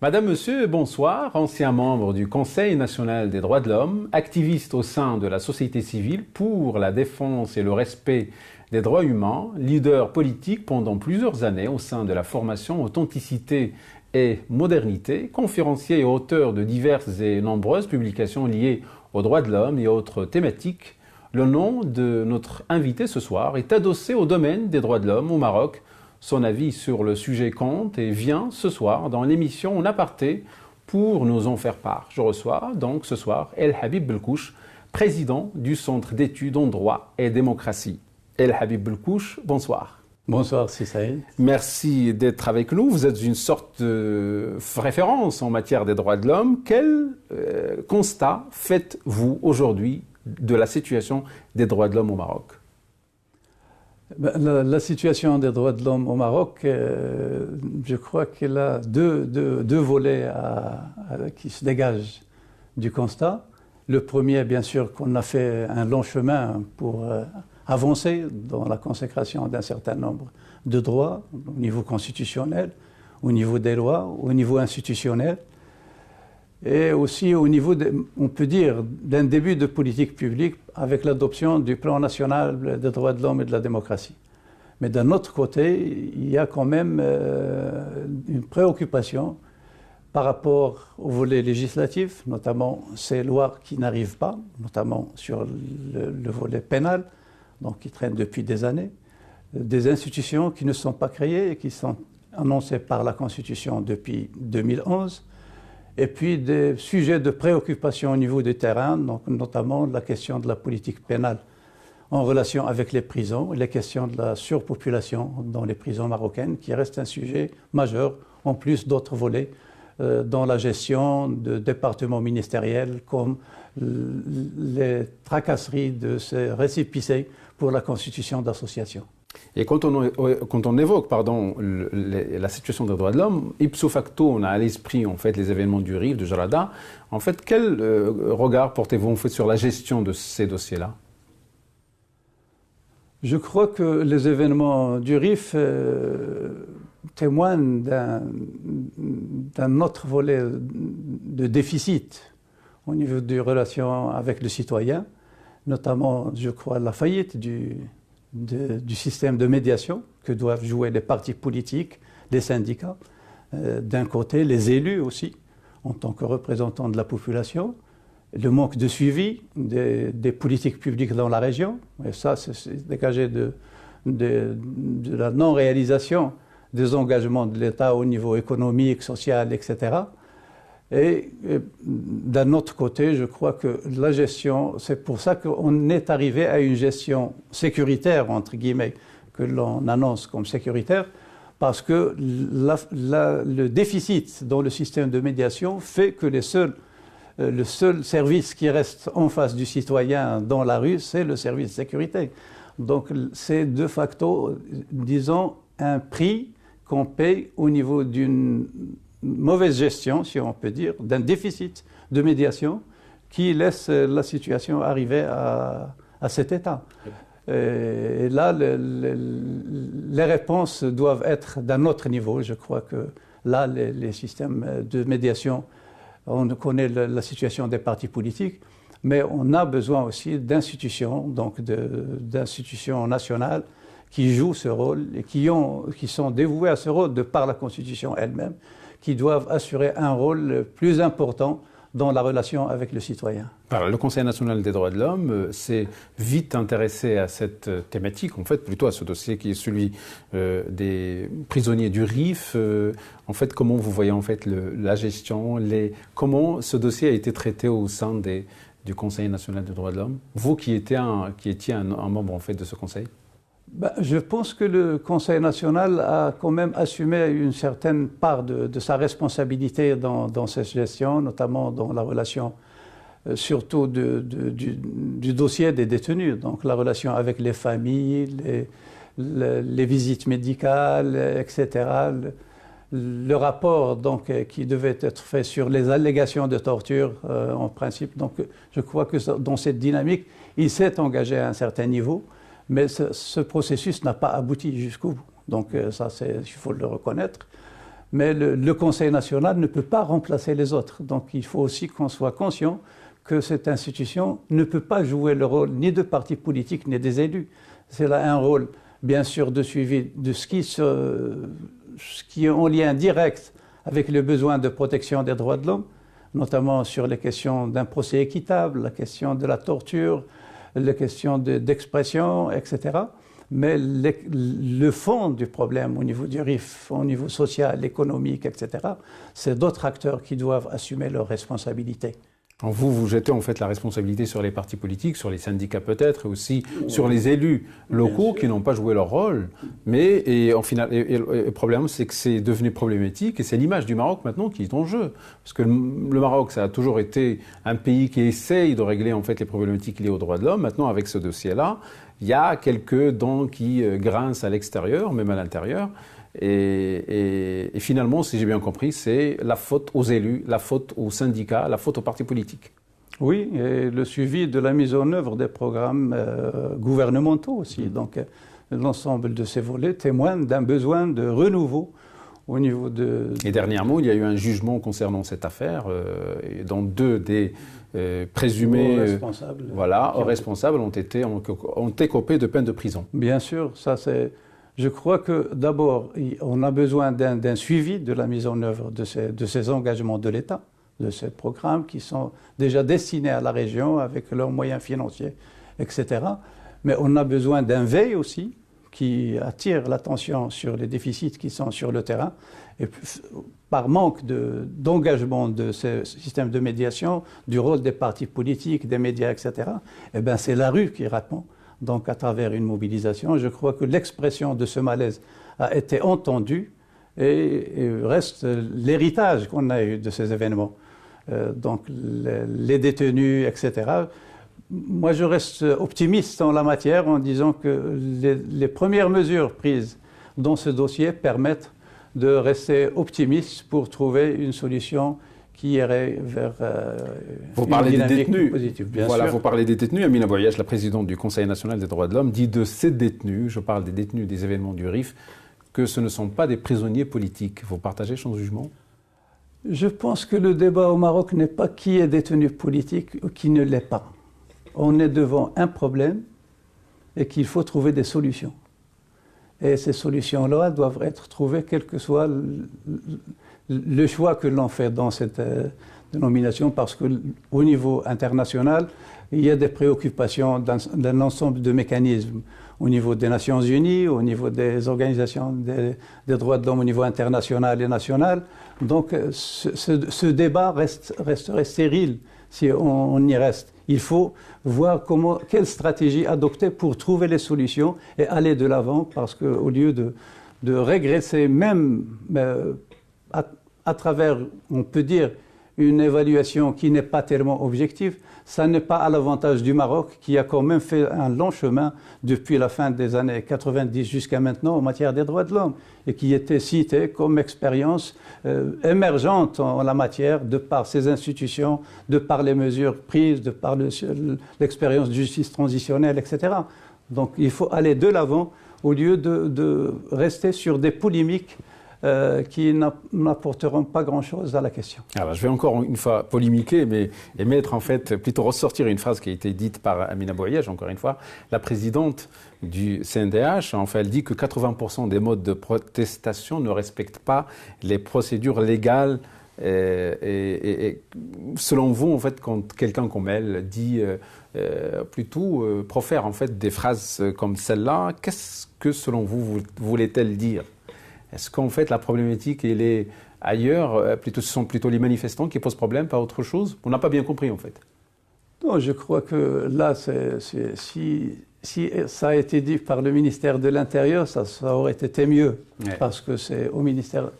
Madame, Monsieur, bonsoir. Ancien membre du Conseil national des droits de l'homme, activiste au sein de la société civile pour la défense et le respect des droits humains, leader politique pendant plusieurs années au sein de la formation Authenticité et Modernité, conférencier et auteur de diverses et nombreuses publications liées aux droits de l'homme et autres thématiques. Le nom de notre invité ce soir est adossé au domaine des droits de l'homme au Maroc. Son avis sur le sujet compte et vient ce soir dans l'émission En aparté pour nous en faire part. Je reçois donc ce soir El Habib Belkouch, président du Centre d'études en droit et démocratie. El Habib Belkouch, bonsoir. Bonsoir, Si Saïd. Merci d'être avec nous. Vous êtes une sorte de référence en matière des droits de l'homme. Quel constat faites-vous aujourd'hui de la situation des droits de l'homme au Maroc ? La situation des droits de l'homme au Maroc, je crois qu'elle a deux volets qui se dégagent du constat. Le premier, bien sûr, qu'on a fait un long chemin pour avancer dans la consécration d'un certain nombre de droits au niveau constitutionnel, au niveau des lois, au niveau institutionnel, et aussi au niveau, on peut dire, d'un début de politique publique avec l'adoption du plan national des droits de l'homme et de la démocratie. Mais d'un autre côté, il y a quand même une préoccupation par rapport au volet législatif, notamment ces lois qui n'arrivent pas, notamment sur le volet pénal, donc qui traînent depuis des années, des institutions qui ne sont pas créées et qui sont annoncées par la Constitution depuis 2011, et puis des sujets de préoccupation au niveau du terrain, donc notamment la question de la politique pénale en relation avec les prisons, et les questions de la surpopulation dans les prisons marocaines, qui reste un sujet majeur, en plus d'autres volets dans la gestion de départements ministériels, comme les tracasseries de ces récépissés pour la constitution d'associations. Et quand on évoque la situation des droits de l'homme, ipso facto, on a à l'esprit en fait les événements du RIF, de Jarada. En fait, quel regard portez-vous en fait sur la gestion de ces dossiers-là ? Je crois que les événements du RIF témoignent d'un autre volet de déficit au niveau des relations avec le citoyen, notamment, je crois, la faillite du système de médiation que doivent jouer les partis politiques, les syndicats, d'un côté, les élus aussi, en tant que représentants de la population, le manque de suivi des politiques publiques dans la région, et ça, c'est dégagé de la non-réalisation des engagements de l'État au niveau économique, social, etc. Et d'un autre côté, je crois que la gestion, c'est pour ça qu'on est arrivé à une gestion sécuritaire, entre guillemets, que l'on annonce comme sécuritaire, parce que le déficit dans le système de médiation fait que le seul service qui reste en face du citoyen dans la rue, c'est le service de sécurité. Donc c'est de facto, disons, un prix qu'on paye au niveau d'une mauvaise gestion, si on peut dire, d'un déficit de médiation qui laisse la situation arriver à cet état. Et là, les réponses doivent être d'un autre niveau. Je crois que là, les systèmes de médiation, on connaît la situation des partis politiques, mais on a besoin aussi d'institutions, donc d'institutions nationales qui jouent ce rôle et qui sont dévouées à ce rôle de par la Constitution elle-même, qui doivent assurer un rôle plus important dans la relation avec le citoyen. Alors, le Conseil national des droits de l'homme s'est vite intéressé à cette thématique, en fait, plutôt à ce dossier qui est celui des prisonniers du RIF. En fait, comment vous voyez en fait la gestion, comment ce dossier a été traité au sein du Conseil national des droits de l'homme, vous qui étiez un membre en fait de ce Conseil? Je pense que le Conseil national a quand même assumé une certaine part de sa responsabilité dans cette gestion, notamment dans la relation surtout du dossier des détenus, donc la relation avec les familles, les visites médicales, etc. Le rapport donc, qui devait être fait sur les allégations de torture en principe. Donc je crois que dans cette dynamique, il s'est engagé à un certain niveau. Mais ce processus n'a pas abouti jusqu'au bout. Donc ça, il faut le reconnaître. Mais le Conseil national ne peut pas remplacer les autres. Donc il faut aussi qu'on soit conscient que cette institution ne peut pas jouer le rôle ni de parti politique ni des élus. C'est là un rôle, bien sûr, de suivi de ce qui est en lien direct avec le besoin de protection des droits de l'homme, notamment sur les questions d'un procès équitable, la question de la torture, les questions d'expression, etc. Mais le fond du problème au niveau du RIF, au niveau social, économique, etc., c'est d'autres acteurs qui doivent assumer leurs responsabilités. Vous jetez en fait la responsabilité sur les partis politiques, sur les syndicats peut-être, et aussi sur les élus locaux qui n'ont pas joué leur rôle. Mais le problème, c'est que c'est devenu problématique et c'est l'image du Maroc maintenant qui est en jeu. Parce que le Maroc, ça a toujours été un pays qui essaye de régler en fait les problématiques liées aux droits de l'homme. Maintenant, avec ce dossier-là, il y a quelques dents qui grincent à l'extérieur, même à l'intérieur. Et finalement, si j'ai bien compris, c'est la faute aux élus, la faute aux syndicats, la faute aux partis politiques. Oui, et le suivi de la mise en œuvre des programmes gouvernementaux aussi. Donc, l'ensemble de ces volets témoignent d'un besoin de renouveau au niveau de... Et dernièrement, il y a eu un jugement concernant cette affaire, dont deux des présumés responsables ont écopé de peine de prison. Bien sûr, ça c'est... Je crois que d'abord, on a besoin d'un suivi de la mise en œuvre de ces engagements de l'État, de ces programmes qui sont déjà destinés à la région avec leurs moyens financiers, etc. Mais on a besoin d'un veille aussi qui attire l'attention sur les déficits qui sont sur le terrain. Et par manque d'engagement de ce système de médiation, du rôle des partis politiques, des médias, etc., eh bien c'est la rue qui répond. Donc à travers une mobilisation, je crois que l'expression de ce malaise a été entendue et reste l'héritage qu'on a eu de ces événements. Donc les détenus, etc. Moi, je reste optimiste en la matière en disant que les premières mesures prises dans ce dossier permettent de rester optimiste pour trouver une solution qui irait vers vous parlez des détenus positive. Vous parlez des détenus. Amina Bouayeche, la présidente du Conseil national des droits de l'homme, dit de ces détenus, je parle des détenus des événements du RIF, que ce ne sont pas des prisonniers politiques. Vous partagez son jugement? Je pense que le débat au Maroc n'est pas qui est détenu politique ou qui ne l'est pas. On est devant un problème et qu'il faut trouver des solutions. Et ces solutions-là doivent être trouvées quel que soit le choix que l'on fait dans cette dénomination, parce qu'au niveau international, il y a des préoccupations d'un ensemble de mécanismes au niveau des Nations Unies, au niveau des organisations des droits de l'homme au niveau international et national. Donc ce débat resterait stérile si on y reste. Il faut voir quelle stratégie adopter pour trouver les solutions et aller de l'avant, parce qu'au lieu de régresser même à travers, on peut dire, une évaluation qui n'est pas tellement objective, ça n'est pas à l'avantage du Maroc, qui a quand même fait un long chemin depuis la fin des années 90 jusqu'à maintenant en matière des droits de l'homme, et qui était cité comme expérience émergente en la matière, de par ses institutions, de par les mesures prises, de par l'expérience de justice transitionnelle, etc. Donc il faut aller de l'avant au lieu de rester sur des polémiques qui n'apporteront pas grand-chose à la question. Alors, je vais encore une fois polémiquer, mais mettre en fait, plutôt ressortir une phrase qui a été dite par Amina Bouayeche, encore une fois, la présidente du CNDH. En fait, elle dit que 80% des modes de protestation ne respectent pas les procédures légales. Et selon vous, en fait, quand quelqu'un comme elle dit profère en fait des phrases comme celle-là, qu'est-ce que selon vous voulait-elle dire? Est-ce qu'en fait la problématique elle est ailleurs, ce sont plutôt les manifestants qui posent problème, pas autre chose? On n'a pas bien compris en fait. Non, je crois que là, si ça a été dit par le ministère de l'Intérieur, ça aurait été mieux, ouais. Parce que c'est au ministère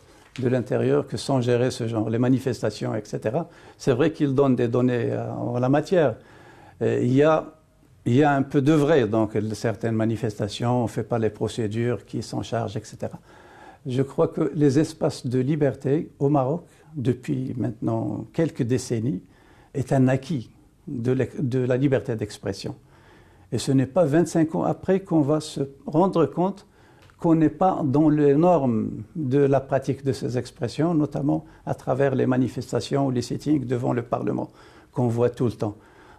de l'Intérieur que sont gérées ce genre, les manifestations, etc. C'est vrai qu'ils donnent des données en la matière. Il y a un peu de vrai, donc certaines manifestations, on ne fait pas les procédures qui s'en chargent, etc. Je crois que les espaces de liberté au Maroc, depuis maintenant quelques décennies, est un acquis de la liberté d'expression. Et ce n'est pas 25 ans après qu'on va se rendre compte qu'on n'est pas dans les normes de la pratique de ces expressions, notamment à travers les manifestations ou les sittings devant le Parlement, qu'on voit tout le temps.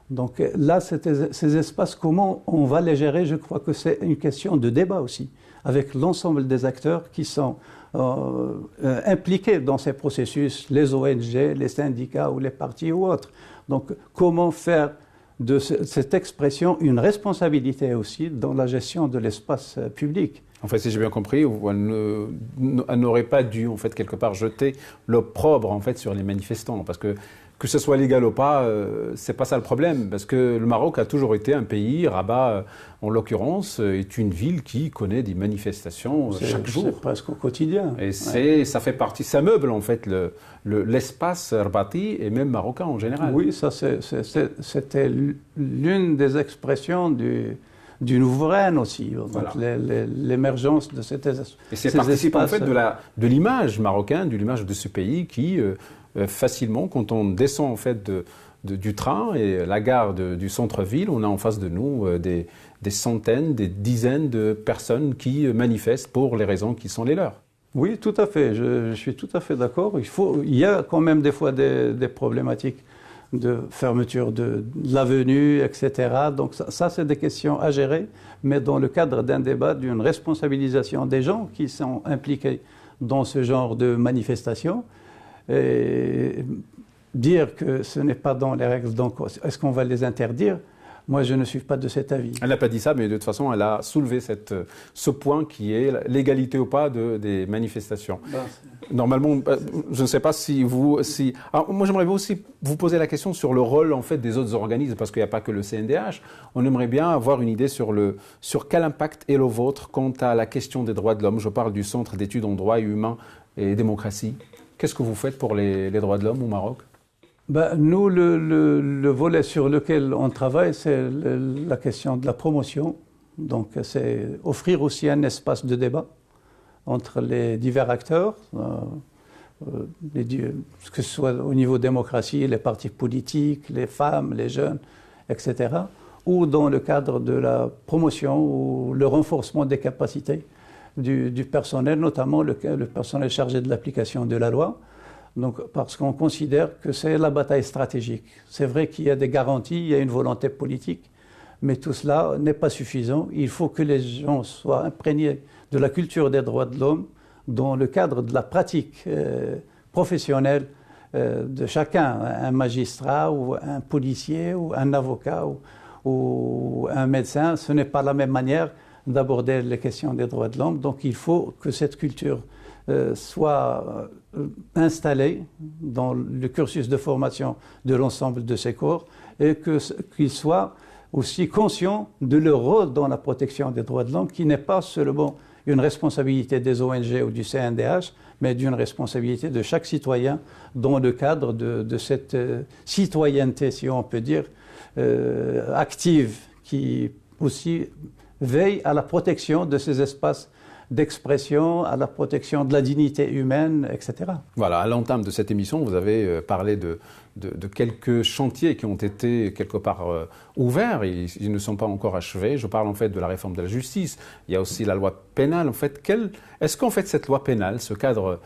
Donc là, ces espaces, comment on va les gérer? Je crois que c'est une question de débat aussi, avec l'ensemble des acteurs qui sont impliqués dans ces processus, les ONG, les syndicats ou les partis ou autres. Donc comment faire de cette expression une responsabilité aussi dans la gestion de l'espace public? En fait, si j'ai bien compris, elle n'aurait pas dû, en fait, quelque part, jeter l'opprobre, en fait, sur les manifestants. Parce que ce soit légal ou pas, c'est pas ça le problème. Parce que le Maroc a toujours été un pays, Rabat, en l'occurrence, est une ville qui connaît des manifestations chaque jour. C'est presque au quotidien. Et ça fait partie, ça meuble, en fait, l'espace rabati et même marocain en général. Oui, ça, c'était l'une des expressions du nouveau Rennes aussi, voilà. L'émergence de ces espaces. Et c'est participe en fait de l'image marocaine, de l'image de ce pays qui, facilement, quand on descend en fait du train et la gare du centre-ville, on a en face de nous des centaines, des dizaines de personnes qui manifestent pour les raisons qui sont les leurs. Oui, tout à fait, je suis tout à fait d'accord. Il y a quand même des fois des problématiques de fermeture de l'avenue, etc. Donc ça, c'est des questions à gérer, mais dans le cadre d'un débat, d'une responsabilisation des gens qui sont impliqués dans ce genre de manifestations. Et dire que ce n'est pas dans les règles, donc est-ce qu'on va les interdire? Moi, je ne suis pas de cet avis. Elle n'a pas dit ça, mais de toute façon, elle a soulevé ce point qui est l'égalité ou pas des manifestations. Normalement, je ne sais pas si vous... Alors, moi, j'aimerais aussi vous poser la question sur le rôle en fait, des autres organismes, parce qu'il n'y a pas que le CNDH. On aimerait bien avoir une idée sur quel impact est le vôtre quant à la question des droits de l'homme. Je parle du Centre d'études en droits humains et démocratie. Qu'est-ce que vous faites pour les droits de l'homme au Maroc? Nous, le volet sur lequel on travaille, c'est la question de la promotion. Donc, c'est offrir aussi un espace de débat entre les divers acteurs, que ce soit au niveau démocratie, les partis politiques, les femmes, les jeunes, etc., ou dans le cadre de la promotion ou le renforcement des capacités du personnel, notamment le personnel chargé de l'application de la loi. Donc, parce qu'on considère que c'est la bataille stratégique. C'est vrai qu'il y a des garanties, il y a une volonté politique, mais tout cela n'est pas suffisant. Il faut que les gens soient imprégnés de la culture des droits de l'homme dans le cadre de la pratique professionnelle de chacun, un magistrat ou un policier ou un avocat ou un médecin. Ce n'est pas la même manière d'aborder les questions des droits de l'homme. Donc il faut que cette culture soit installée dans le cursus de formation de l'ensemble de ces corps et qu'ils soient aussi conscients de leur rôle dans la protection des droits de l'homme, qui n'est pas seulement une responsabilité des ONG ou du CNDH, mais d'une responsabilité de chaque citoyen dans le cadre de cette citoyenneté, si on peut dire, active, qui aussi veille à la protection de ces espaces d'expression, à la protection de la dignité humaine, etc. Voilà, à l'entame de cette émission, vous avez parlé de quelques chantiers qui ont été quelque part ouverts, ils ne sont pas encore achevés. Je parle en fait de la réforme de la justice. Il y a aussi la loi pénale. En fait, est-ce qu'en fait cette loi pénale, ce cadre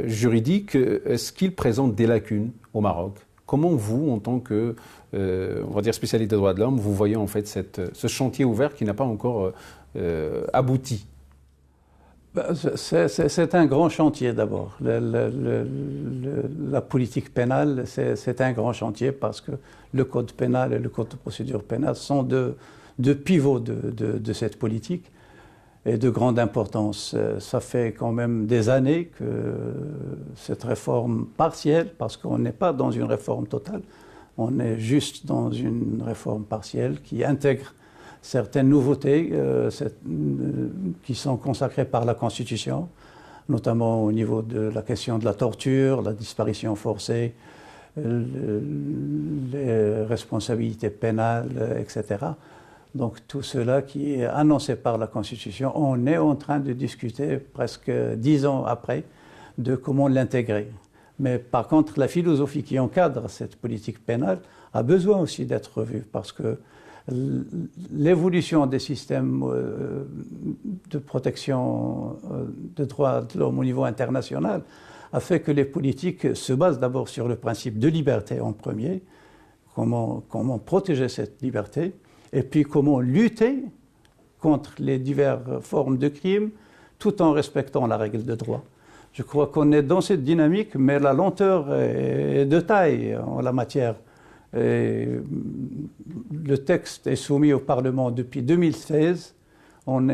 juridique, est-ce qu'il présente des lacunes au Maroc? Comment vous, en tant que on va dire spécialiste des droits de l'homme, vous voyez en fait ce chantier ouvert qui n'a pas encore abouti? C'est un grand chantier d'abord. La politique pénale, c'est un grand chantier parce que le code pénal et le code de procédure pénale sont deux pivots de cette politique et de grande importance. Ça fait quand même des années que cette réforme partielle, parce qu'on n'est pas dans une réforme totale, on est juste dans une réforme partielle qui intègre certaines nouveautés qui sont consacrées par la Constitution, notamment au niveau de la question de la torture, la disparition forcée, les responsabilités pénales, etc. Donc tout cela qui est annoncé par la Constitution, on est en train de discuter presque 10 ans après de comment l'intégrer. Mais par contre, la philosophie qui encadre cette politique pénale a besoin aussi d'être revue parce que l'évolution des systèmes de protection des droits de l'homme au niveau international a fait que les politiques se basent d'abord sur le principe de liberté en premier, comment protéger cette liberté, et puis comment lutter contre les diverses formes de crimes, tout en respectant la règle de droit. Je crois qu'on est dans cette dynamique, mais la lenteur est de taille en la matière. Et le texte est soumis au Parlement depuis 2016. On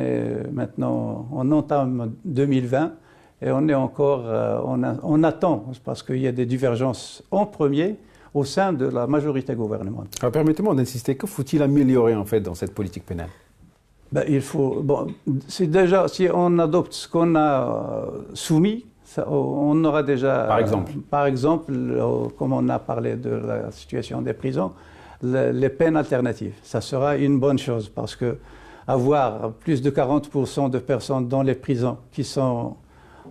entame 2020 et on est encore, on attend parce qu'il y a des divergences en premier au sein de la majorité gouvernementale. Alors permettez-moi d'insister, que faut-il améliorer en fait dans cette politique pénale? Il faut, si on adopte ce qu'on a soumis, on aura déjà, par exemple, comme on a parlé de la situation des prisons, les peines alternatives. Ça sera une bonne chose parce que avoir plus de 40% de personnes dans les prisons qui sont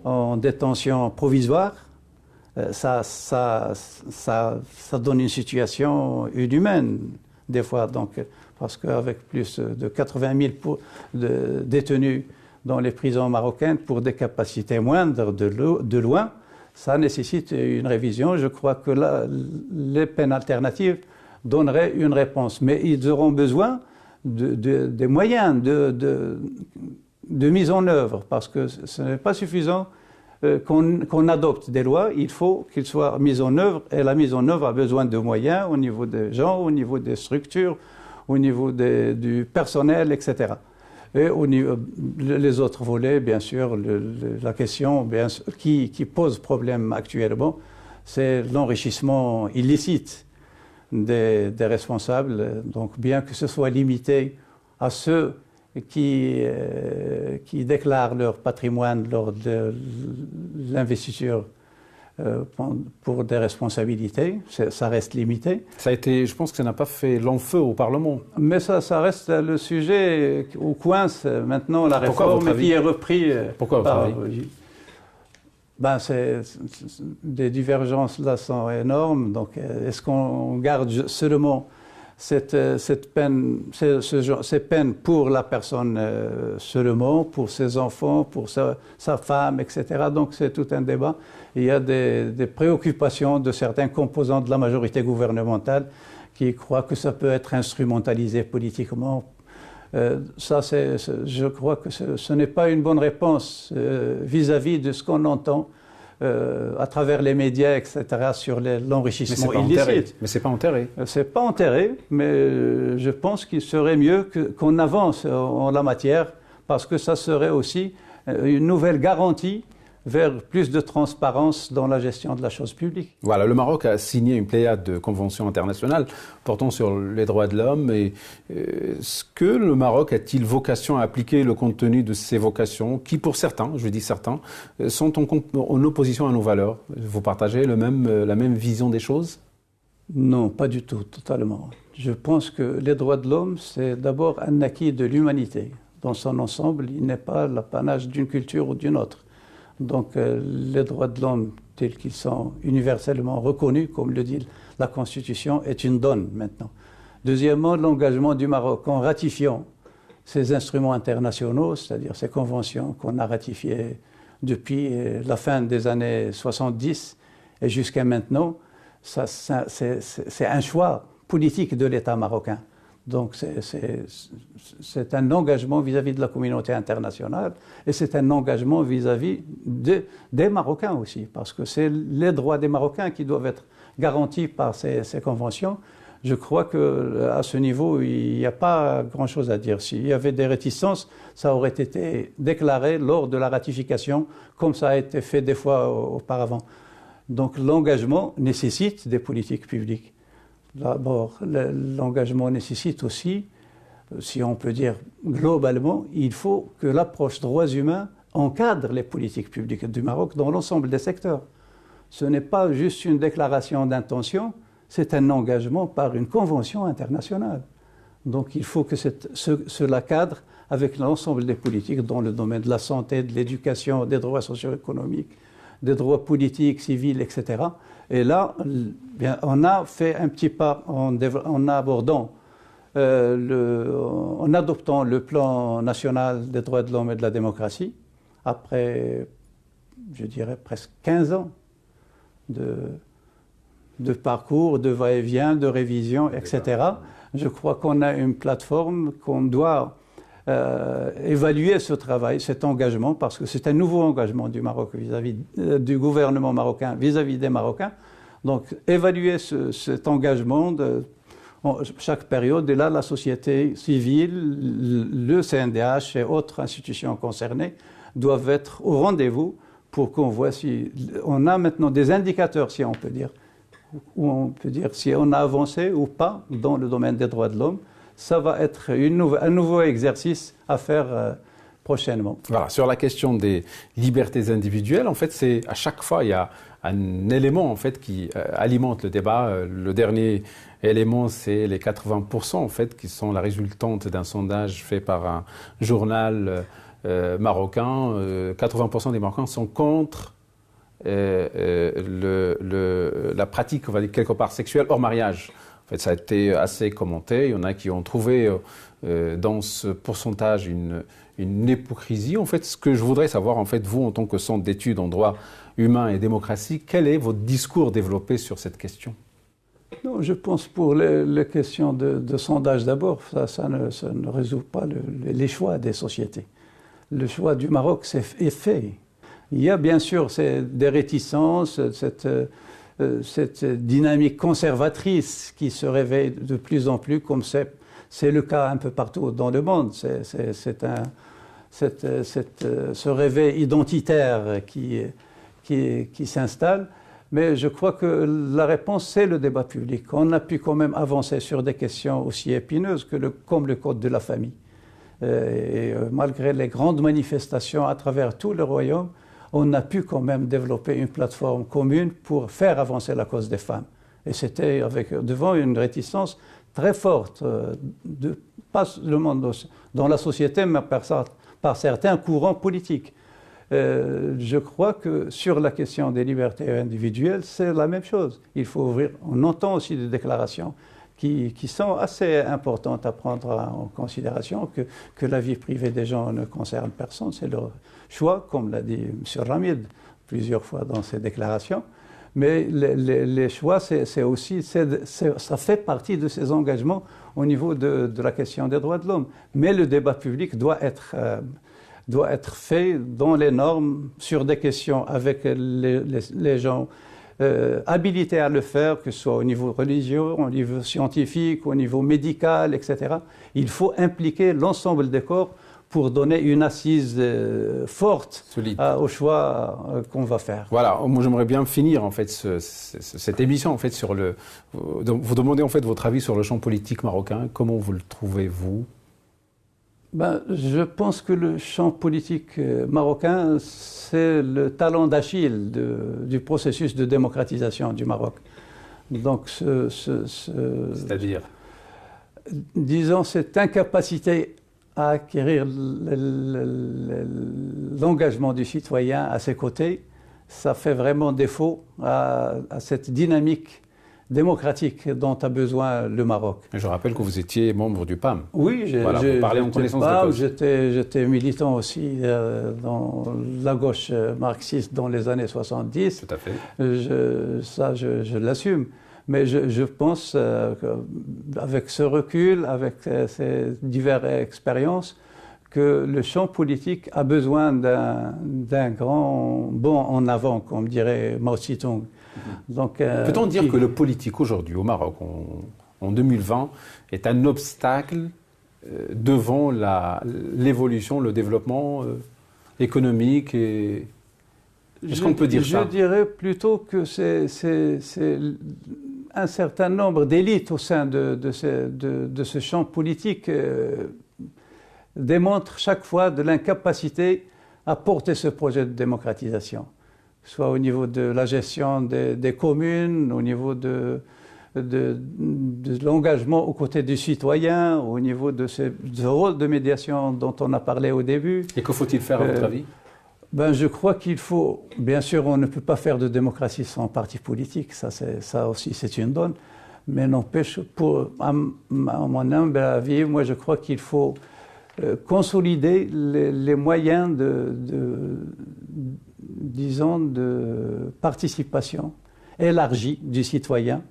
en détention provisoire, ça donne une situation inhumaine des fois. Donc, parce qu'avec plus de 80 000 détenus dans les prisons marocaines pour des capacités moindres de loin, ça nécessite une révision. Je crois que les peines alternatives donneraient une réponse. Mais ils auront besoin des moyens de mise en œuvre, parce que ce n'est pas suffisant qu'on adopte des lois, il faut qu'ils soient mis en œuvre, et la mise en œuvre a besoin de moyens au niveau des gens, au niveau des structures, au niveau du personnel, etc. Et au niveau, les autres volets, bien sûr, la question qui pose problème actuellement, c'est l'enrichissement illicite des responsables. Donc, bien que ce soit limité à ceux qui déclarent leur patrimoine lors de l'investiture pour des responsabilités, ça reste limité. Ça a été, je pense que ça n'a pas fait long feu au Parlement. Mais ça reste le sujet où coince maintenant la réforme qui est repris. Pourquoi votre avis? Des divergences là sont énormes. Donc, est-ce qu'on garde seulement ces peines pour la personne seulement, pour ses enfants, pour sa femme, etc. Donc c'est tout un débat. Il y a des préoccupations de certains composants de la majorité gouvernementale qui croient que ça peut être instrumentalisé politiquement. Je crois que ce n'est pas une bonne réponse vis-à-vis de ce qu'on entend à travers les médias, etc., sur l'enrichissement illicite. Mais ce n'est pas enterré. Ce n'est pas enterré, mais je pense qu'il serait mieux qu'on avance en la matière, parce que ça serait aussi une nouvelle garantie vers plus de transparence dans la gestion de la chose publique. Voilà, le Maroc a signé une pléiade de conventions internationales portant sur les droits de l'homme. Et est-ce que le Maroc a-t-il vocation à appliquer le contenu de ces vocations qui, pour certains, je dis certains, sont en opposition à nos valeurs? Vous partagez la même vision des choses? Non, pas du tout, totalement. Je pense que les droits de l'homme, c'est d'abord un acquis de l'humanité. Dans son ensemble, il n'est pas l'apanage d'une culture ou d'une autre. Donc les droits de l'homme tels qu'ils sont universellement reconnus, comme le dit la Constitution, est une donne maintenant. Deuxièmement, l'engagement du Maroc en ratifiant ces instruments internationaux, c'est-à-dire ces conventions qu'on a ratifiées depuis la fin des années 70 et jusqu'à maintenant, c'est un choix politique de l'État marocain. Donc c'est un engagement vis-à-vis de la communauté internationale et c'est un engagement vis-à-vis des Marocains aussi, parce que c'est les droits des Marocains qui doivent être garantis par ces conventions. Je crois qu'à ce niveau, il n'y a pas grand-chose à dire. S'il y avait des réticences, ça aurait été déclaré lors de la ratification, comme ça a été fait des fois auparavant. Donc l'engagement nécessite des politiques publiques. D'abord, l'engagement nécessite aussi, si on peut dire globalement, il faut que l'approche droits humains encadre les politiques publiques du Maroc dans l'ensemble des secteurs. Ce n'est pas juste une déclaration d'intention, c'est un engagement par une convention internationale. Donc il faut que cela cadre avec l'ensemble des politiques dans le domaine de la santé, de l'éducation, des droits socio-économiques, des droits politiques, civils, etc. Et là, on a fait un petit pas en abordant en adoptant le plan national des droits de l'homme et de la démocratie, après, je dirais, presque 15 ans de parcours, de va-et-vient, de révision, etc. Je crois qu'on a une plateforme qu'on doit évaluer ce travail, cet engagement, parce que c'est un nouveau engagement du Maroc du gouvernement marocain vis-à-vis des Marocains. Donc, évaluer cet engagement chaque période, et là, la société civile, le CNDH et autres institutions concernées doivent être au rendez-vous pour qu'on voit si on a maintenant des indicateurs, si on peut dire, où on peut dire si on a avancé ou pas dans le domaine des droits de l'homme. Ça va être un nouveau exercice à faire prochainement. Voilà, sur la question des libertés individuelles, en fait, c'est à chaque fois, il y a un élément en fait qui alimente le débat. Le dernier élément, c'est les 80% en fait qui sont la résultante d'un sondage fait par un journal marocain. 80% des Marocains sont contre la pratique, on va dire quelque part sexuelle hors mariage. En fait, ça a été assez commenté. Il y en a qui ont trouvé dans ce pourcentage une hypocrisie. En fait, ce que je voudrais savoir, en fait, vous, en tant que centre d'études en droit humain et démocratie, quel est votre discours développé sur cette question? Non, je pense pour les questions de sondage d'abord, ça ne résout pas les choix des sociétés. Le choix du Maroc est fait. Il y a bien sûr des réticences, cette dynamique conservatrice qui se réveille de plus en plus, comme c'est le cas un peu partout dans le monde. Ce réveil identitaire qui s'installe. Mais je crois que la réponse, c'est le débat public. On a pu quand même avancer sur des questions aussi épineuses comme le code de la famille. Malgré les grandes manifestations à travers tout le royaume, on a pu quand même développer une plateforme commune pour faire avancer la cause des femmes. Et c'était devant une réticence très forte, pas seulement dans la société, mais par certains courants politiques. Je crois que sur la question des libertés individuelles, c'est la même chose. Il faut ouvrir. On entend aussi des déclarations qui sont assez importantes à prendre en considération, que la vie privée des gens ne concerne personne, c'est leur choix, comme l'a dit M. Ramid plusieurs fois dans ses déclarations. Mais les choix, c'est aussi, ça fait partie de ces engagements au niveau de la question des droits de l'homme. Mais le débat public doit être fait dans les normes, sur des questions avec les gens habilités à le faire, que ce soit au niveau religieux, au niveau scientifique, au niveau médical, etc. Il faut impliquer l'ensemble des corps pour donner une assise forte au choix qu'on va faire. Voilà, moi j'aimerais bien finir en fait cette émission en fait sur vous demandez en fait votre avis sur le champ politique marocain. Comment vous le trouvez vous? Je pense que le champ politique marocain, c'est le talon d'Achille du processus de démocratisation du Maroc. Donc, c'est-à-dire, disons, cette incapacité à acquérir l'engagement du citoyen à ses côtés, ça fait vraiment défaut à cette dynamique démocratique dont a besoin le Maroc. Je rappelle que vous étiez membre du PAM. Oui, vous parlez en connaissance de cause. J'étais militant aussi dans la gauche marxiste dans les années 70. Tout à fait. Je l'assume. Mais je pense qu'avec ce recul, avec ces diverses expériences, que le champ politique a besoin d'un grand bond en avant, comme dirait Mao Tse-tung. Peut-on dire que le politique aujourd'hui au Maroc, en 2020, est un obstacle devant l'évolution, le développement économique Est-ce qu'on peut dire ça? Je dirais plutôt que c'est un certain nombre d'élites au sein de ce champ politique démontrent chaque fois de l'incapacité à porter ce projet de démocratisation, soit au niveau de la gestion des communes, au niveau de l'engagement aux côtés du citoyen, au niveau de ce rôle de médiation dont on a parlé au début. Et que faut-il faire à votre avis? Je crois qu'il faut, bien sûr, on ne peut pas faire de démocratie sans parti politique, ça aussi c'est une donne, Mais n'empêche, à mon humble avis, moi je crois qu'il faut consolider les moyens disons, de participation élargie du citoyen.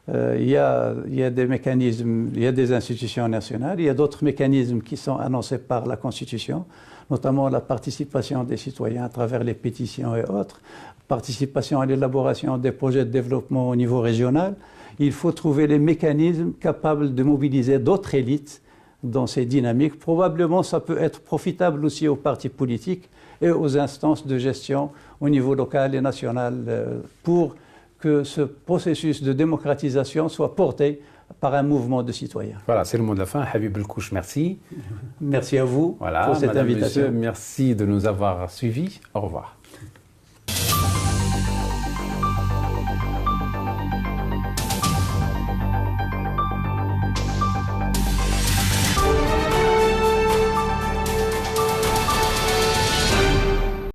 Il y a des mécanismes, il y a des institutions nationales, il y a d'autres mécanismes qui sont annoncés par la Constitution, notamment la participation des citoyens à travers les pétitions et autres, participation à l'élaboration des projets de développement au niveau régional. Il faut trouver les mécanismes capables de mobiliser d'autres élites dans ces dynamiques. Probablement, ça peut être profitable aussi aux partis politiques et aux instances de gestion au niveau local et national pour que ce processus de démocratisation soit porté par un mouvement de citoyens. Voilà, c'est le mot de la fin. Habib El-Kouch, merci. Merci à vous pour cette invitation. Monsieur, merci de nous avoir suivis. Au revoir.